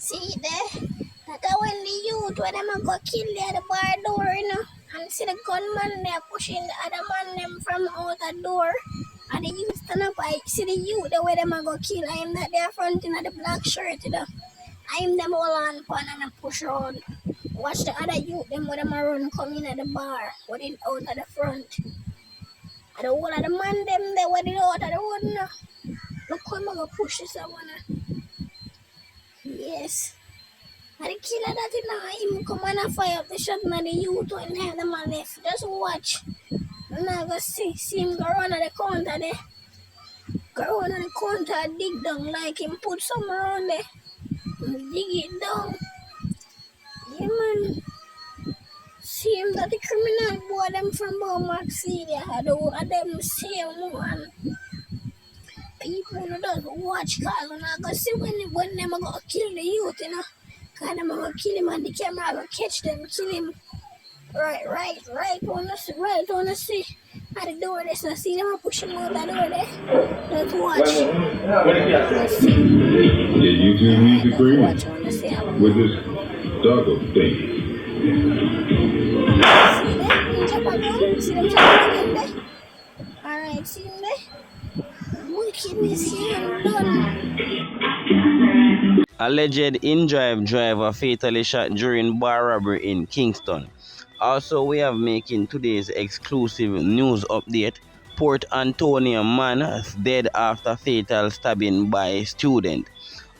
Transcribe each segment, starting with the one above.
See there? That when the youth when them a go kill the other bar door, and see the gunman there pushing the other man them from out the door. And the youth stand up, I see the youth the way them a go kill. I am that there front in the black shirt, I am them all on pan and a push on. Watch the other youth them with them a run come in at the bar, with it out at the front. And the whole of the man them there with it out at the road now. Look how I'm gonna push this one. Yes. And the killer that him come and fire up the shot and the youth when they have the man left. Just watch. And I go see him go run at the counter there. Go run at the counter and dig down like him put some around there. And dig it down. Yeah man. See him that the criminal boy them from Beaumont City. I don't want them same one. People who don't watch cause when I go see when them are gonna kill the youth, Cause them are gonna kill him and the camera will catch them, kill him. Right on the see. At the door there, so see them push him out the door there. Don't watch. Let's see. Yeah, you do need to agree Watch on the see. with this doggo thing. See them? You jump again? See them jump again there? Alright, see them there? Wickedness here done. Alleged in-drive driver fatally shot during bar robbery in Kingston. Also, we have making today's exclusive news update. Port Antonio man dead after fatal stabbing by student.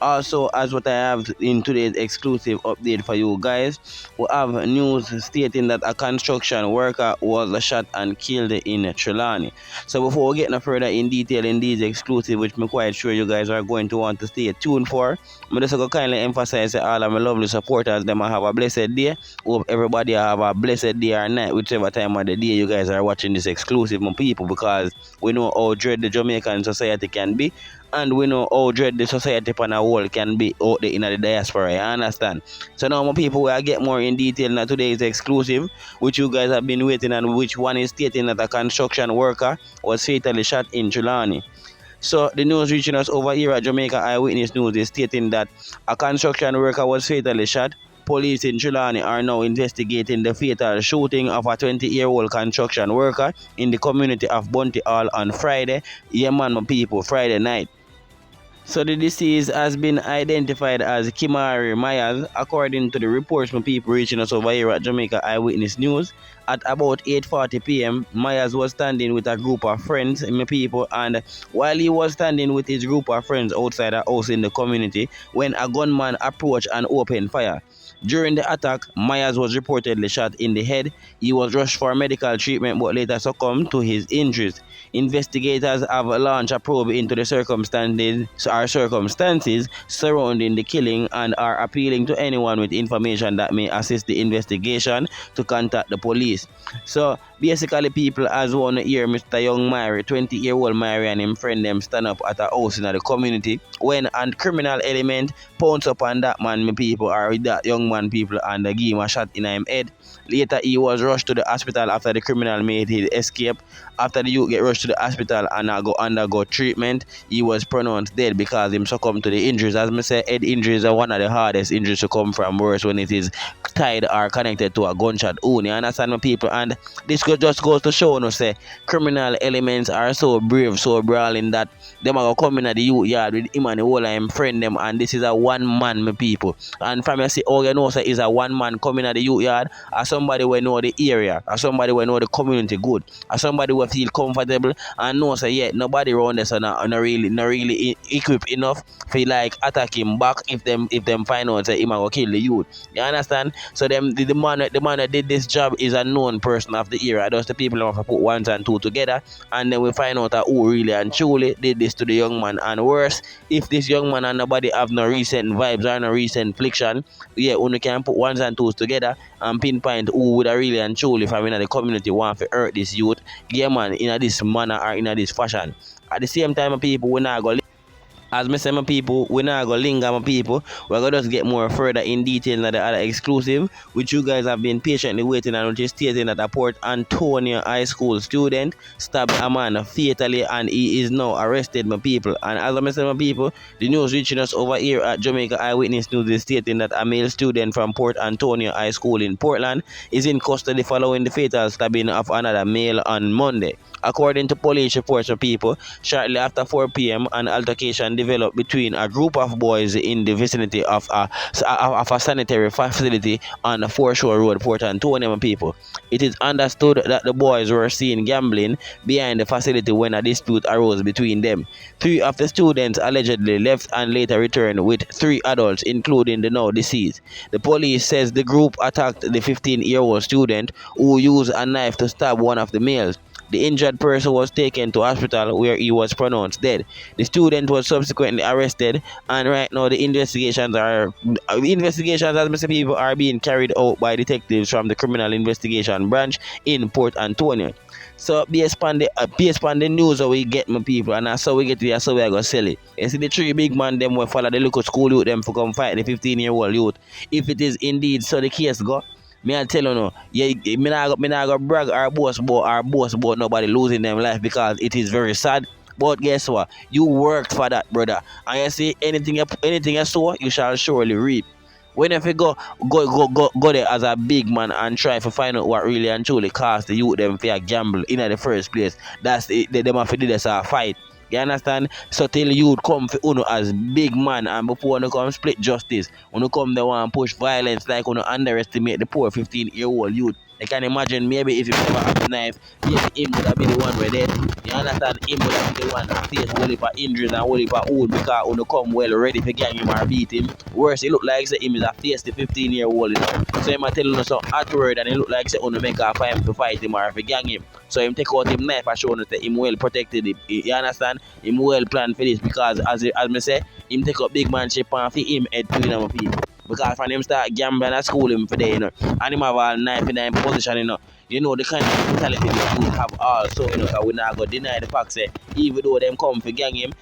Also, as what I have in today's exclusive update for you guys, we have news stating that a construction worker was shot and killed in Trelawney. So before we get no further in detail in these exclusive, which I'm quite sure you guys are going to want to stay tuned for, I'm just going to kindly emphasize that all of my lovely supporters, them have a blessed day. Hope everybody have a blessed day or night, whichever time of the day you guys are watching this exclusive, my people, because we know how dread the Jamaican society can be. And we know how dread the society on a whole can be out there in the diaspora, you understand? So now my people, we'll get more in detail in today's exclusive, which you guys have been waiting, and which one is stating that a construction worker was fatally shot in Trelawney. So the news reaching us over here at Jamaica Eye Witness News is stating that a construction worker was fatally shot. Police in Trelawney are now investigating the fatal shooting of a 20-year-old construction worker in the community of Bunty Hall on Friday. Yeah man, my people, Friday night. So the deceased has been identified as Kimari Myers, according to the reports from people reaching us over here at Jamaica Eye Witness News. At about 8:40 p.m., Myers was standing with a group of friends, my people, and while he was standing with his group of friends outside a house in the community, when a gunman approached and opened fire. During the attack, Myers was reportedly shot in the head. He was rushed for medical treatment but later succumbed to his injuries. Investigators have launched a probe into the circumstances surrounding the killing and are appealing to anyone with information that may assist the investigation to contact the police. So basically, people as one hear Mr. Young Mary, 20-year-old Mary, and him friend them stand up at a house in the community when a criminal element pounce up on that man, my people, or that young man, people, and give him a shot in him head. Later, he was rushed to the hospital after the criminal made his escape. After the youth get rushed to the hospital and undergo treatment, he was pronounced dead because he succumbed to the injuries. As I say, head injuries are one of the hardest injuries to come from, worse when it is tied or connected to a gunshot wound. You understand, my people? And this just goes to show, say, criminal elements are so brave, so brawling that them are come in at the youth yard with him and the whole of him friend them, and this is a one man, my people. And from you see, all you know, say, is a one man coming at the youth yard, or somebody will know the area, or somebody will know the community good, or somebody will feel comfortable and know, say, yeah, nobody around this are not really equipped enough for like attack him back if them find out say him will kill the youth. You understand? So them the man that did this job is a known person of the area. Those the people who have to put ones and two together, and then we find out that who really and truly did this to the young man. And worse, if this young man and nobody have no recent vibes or no recent friction, yeah, only can put ones and twos together and pinpoint who would have really and truly from in the community want to hurt this youth, yeah man, in this manner or in this fashion. At the same time, people, we not go As me say, my people, we not go linger, my people. We're gonna just get more further in detail than the other exclusive, which you guys have been patiently waiting and which is stating that a Port Antonio High School student stabbed a man fatally and he is now arrested, my people. And as I say, my people, the news reaching us over here at Jamaica Eye Witness News is stating that a male student from Port Antonio High School in Portland is in custody following the fatal stabbing of another male on Monday. According to police reports of people, shortly after 4 p.m., an altercation developed between a group of boys in the vicinity of a sanitary facility on the Foreshore Road, Port Antonio, people. It is understood that the boys were seen gambling behind the facility when a dispute arose between them. 3 of the students allegedly left and later returned with 3 adults, including the now deceased. The police says the group attacked the 15-year-old student who used a knife to stab one of the males. The injured person was taken to hospital where he was pronounced dead. The student was subsequently arrested, and right now the investigations, as Mr. People, are being carried out by detectives from the Criminal Investigation Branch in Port Antonio. So based on the news that we get, my people, and that's how we get it, that's how we are gonna sell it. You see the 3 big man them will follow the local school youth them for come fight the 15-year-old youth. If it is indeed so the case go, me I tell you no, yeah, me not go brag our boss about nobody losing them life because it is very sad. But guess what? You worked for that, brother. And you see anything you sow, you shall surely reap. When if you go there as a big man and try to find out what really and truly caused the youth them for gamble in the first place, that's it, them have to do this a fight. You understand? So till you come for uno as big man and before you come split justice, when you come there and push violence like you underestimate the poor 15-year-old youth. I can imagine maybe if you never have the knife, maybe him would have been the one where dead. You understand? Him would have been the one that faced whole heap of injuries and whole heap of wound because when you come well ready for gang him or beat him. Worse, it look like say him is a face the 15-year-old, you know. So him a tell you some hot word and it look like say you make a fight to fight him or for gang him. So him take out him knife and show you that him well protected. You understand? Him well planned for this because as me say, him take up big man shape and for him head to him people. Because when him start gambling at school him for there, you know, and him have a knife in him position, you know the kind of mentality that we have also, you know, because we not go deny the fact say even though them come for gang him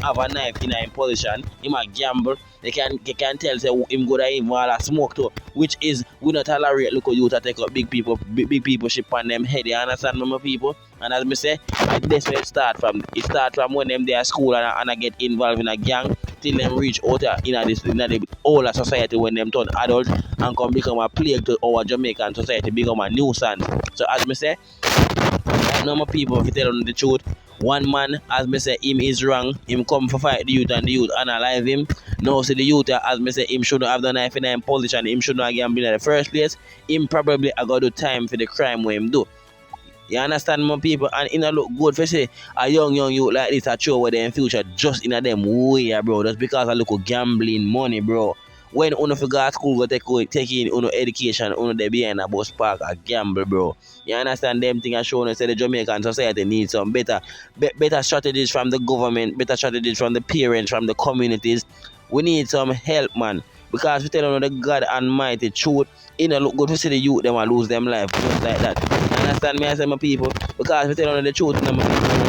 have a knife in him position, him a gamble, they can tell say him go there him all a smoke too, which is we not tolerate local youth to take up big people ship on them head, you understand my people? And as me say, that's where it start from. It start from when them they are school and I get involved in a gang till them reach out in the older society when them turn adults and come become a plague to our Jamaican society, become a nuisance. So as me say, right now my people, if you tell them the truth, one man, as me say, him is wrong. Him come for fight the youth and the youth analyze him. Now see the youth, as me say, him shouldn't have the knife in him position. Him shouldn't have gambled in the first place. Him probably a got do time for the crime where him do. You understand my people? And it look good for say a young youth like this a show where in future just in a them way, bro. Just because I look gambling money, bro. When uno forgot school go take in uno education, uno they behind a bus park a gamble, bro. You understand them thing I show say the Jamaican society needs some better strategies from the government, better strategies from the parents, from the communities. We need some help, man. Because we tell them the God Almighty truth, it don't look good to see the youth them and lose them life just like that. You understand me, I say my people? Because we tell them the truth, them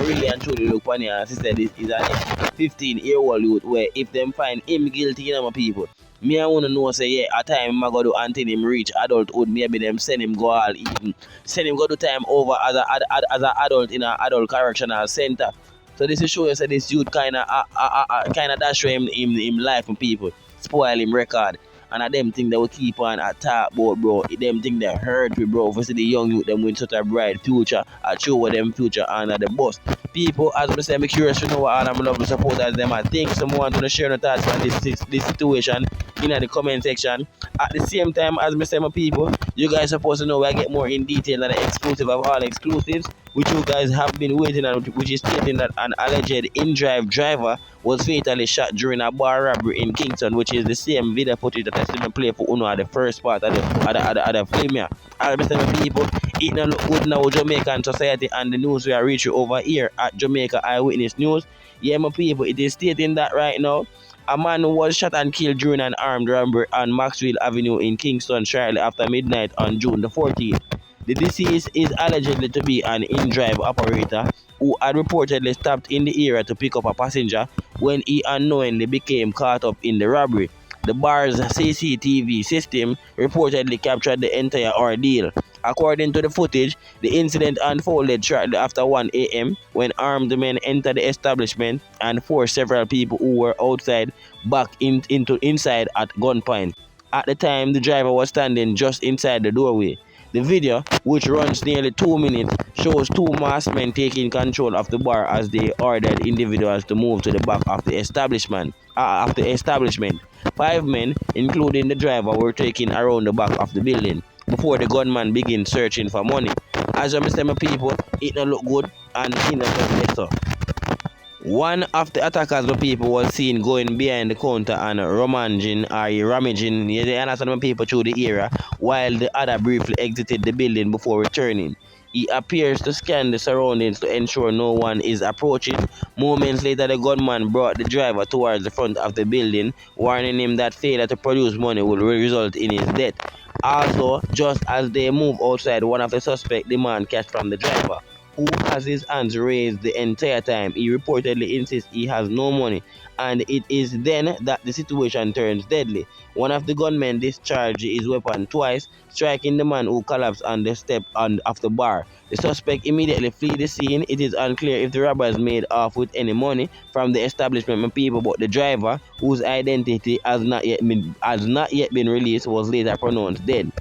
really and truly look funny and sister this is a 15-year-old youth where if them find him guilty, you know my people. Me I wanna know say yeah, a time I go do until him reach adulthood, maybe them send him go all even send him go to time over as a adult in an adult correctional center. So this is show you say this youth kinda dash him life from people. Spoil him record. And at them thing they will keep on attack about, bro. Them thing they hurt me, bro. For see the young youth them with such a bright future. I show what them future under the bus. People, as I say, I'm curious to know what all I'm loving supporters them I think someone want to share their thoughts on this situation in the comment section. At the same time, as I say, my people, you guys supposed to know I get more in detail than the exclusive of all exclusives, which you guys have been waiting on, which is stating that an alleged in-drive driver was fatally shot during a bar robbery in Kingston, which is the same video footage that I see me play for Uno at the first part of the film here. All the people, it don't look good now Jamaican society and the news we are reaching over here at Jamaica Eye Witness News. Yeah, my people, it is stating that right now, a man was shot and killed during an armed robbery on Maxwell Avenue in Kingston shortly after midnight on June the 14th. The deceased is allegedly to be an in-drive operator who had reportedly stopped in the area to pick up a passenger when he unknowingly became caught up in the robbery. The bar's CCTV system reportedly captured the entire ordeal. According to the footage, the incident unfolded shortly after 1 a.m. when armed men entered the establishment and forced several people who were outside back into inside at gunpoint. At the time, the driver was standing just inside the doorway. The video, which runs nearly 2 minutes, shows two masked men taking control of the bar as they ordered individuals to move to the back of the establishment. 5 men, including the driver, were taken around the back of the building before the gunman began searching for money. As you say, my people, it don't look good and it not better. One of the attackers, the people, was seen going behind the counter and rummaging, you understand, when people through the area, while the other briefly exited the building before returning. He appears to scan the surroundings to ensure no one is approaching. Moments later, the gunman brought the driver towards the front of the building, warning him that failure to produce money will result in his death. Also, just as they move outside, one of the suspects demands cash from the driver, who has his hands raised the entire time. He reportedly insists he has no money, and it is then that the situation turns deadly. One of the gunmen discharged his weapon twice, striking the man who collapsed on the step of the bar. The suspect immediately fled the scene. It is unclear if the robbers made off with any money from the establishment people, but the driver, whose identity has not yet been released, was later pronounced dead.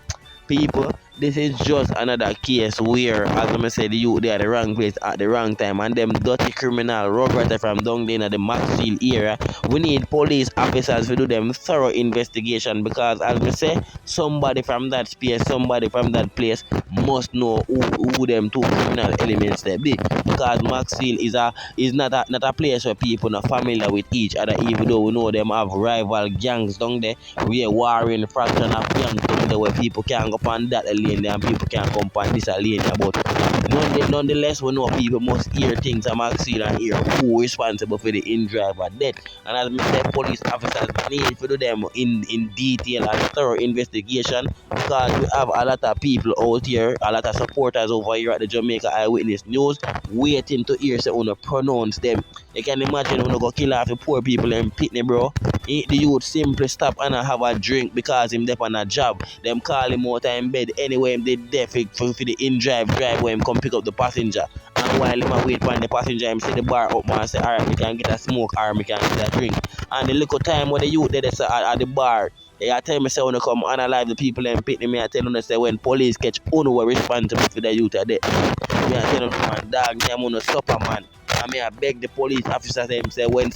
People, this is just another case where, as I said, the youth they are the wrong place at the wrong time, and them dirty criminal rugrats from down there in the Maxfield area. We need police officers to do them thorough investigation, because, as we say, somebody from that space, somebody from that place must know who them two criminal elements they be. Because Maxfield is not a place where people are familiar with each other, even though we know them have rival gangs down there, where warring fraction of gangs down there where people can go on that lane there and people can come on this lane there. But nonetheless, we know people must hear things and Maxfield and hear who is responsible for the in-driver death. And as I said, police officers need to do them in detail and thorough investigation, because we have a lot of people out here, a lot of supporters over here at the Jamaica Eye Witness News, waiting to hear someone pronounce them. You can imagine when you go kill off the poor people in Pitney, bro. The youth simply stop and have a drink because him deaf on a job. Them call him out in bed anyway, him they deaf for the in-drive where him come pick up the passenger. And while him wait for the passenger, him see the bar up and say, alright, we can get a smoke or we can get a drink. And the little time when the youth they say at the bar, I tell me say when you come analyze the people in Pitney, me I tell them say when police catch uno were responsible for the youth are dead. Me I tell them, man, dog, them uno supper, man. And me I beg the police officers them say when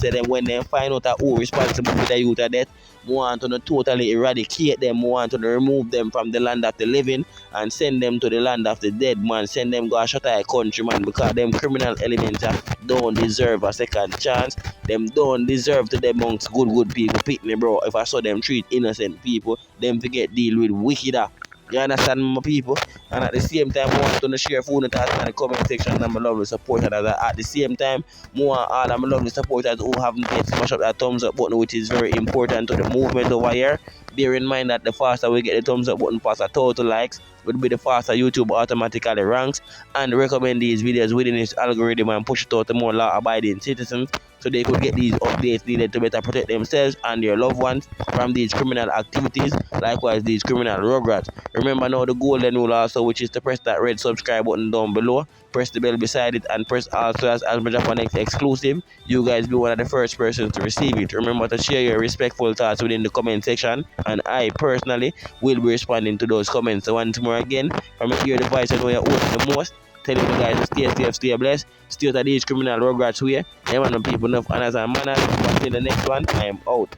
they find out who responsible for the youth of death, we want to totally eradicate them, we want to remove them from the land of the living and send them to the land of the dead, man. Send them go and shut our country, man, because them criminal elements don't deserve a second chance. Them don't deserve to them amongst good people. Pick me, bro. If I saw them treat innocent people, them forget deal with wickeder. You understand, my people? And at the same time, I want to share food in the comment section and my lovely supporters. At the same time, more all of my lovely supporters who haven't yet smashed up that thumbs up button, which is very important to the movement over here. Bear in mind that the faster we get the thumbs up button past a total likes, would be the faster YouTube automatically ranks and recommend these videos within its algorithm and push it out to more law-abiding citizens, so they could get these updates needed to better protect themselves and their loved ones from these criminal activities, likewise these criminal rugrats. Remember now the golden rule also, which is to press that red subscribe button down below, press the bell beside it, and press also as my Japan Next exclusive. You guys be one of the first persons to receive it. Remember to share your respectful thoughts within the comment section, and I personally will be responding to those comments. So once more again, from here the voice I know you're the most, telling you guys to stay safe, stay blessed, stay out of these criminal rugrats here. They want people enough honors and manners. Until the next one, I am out.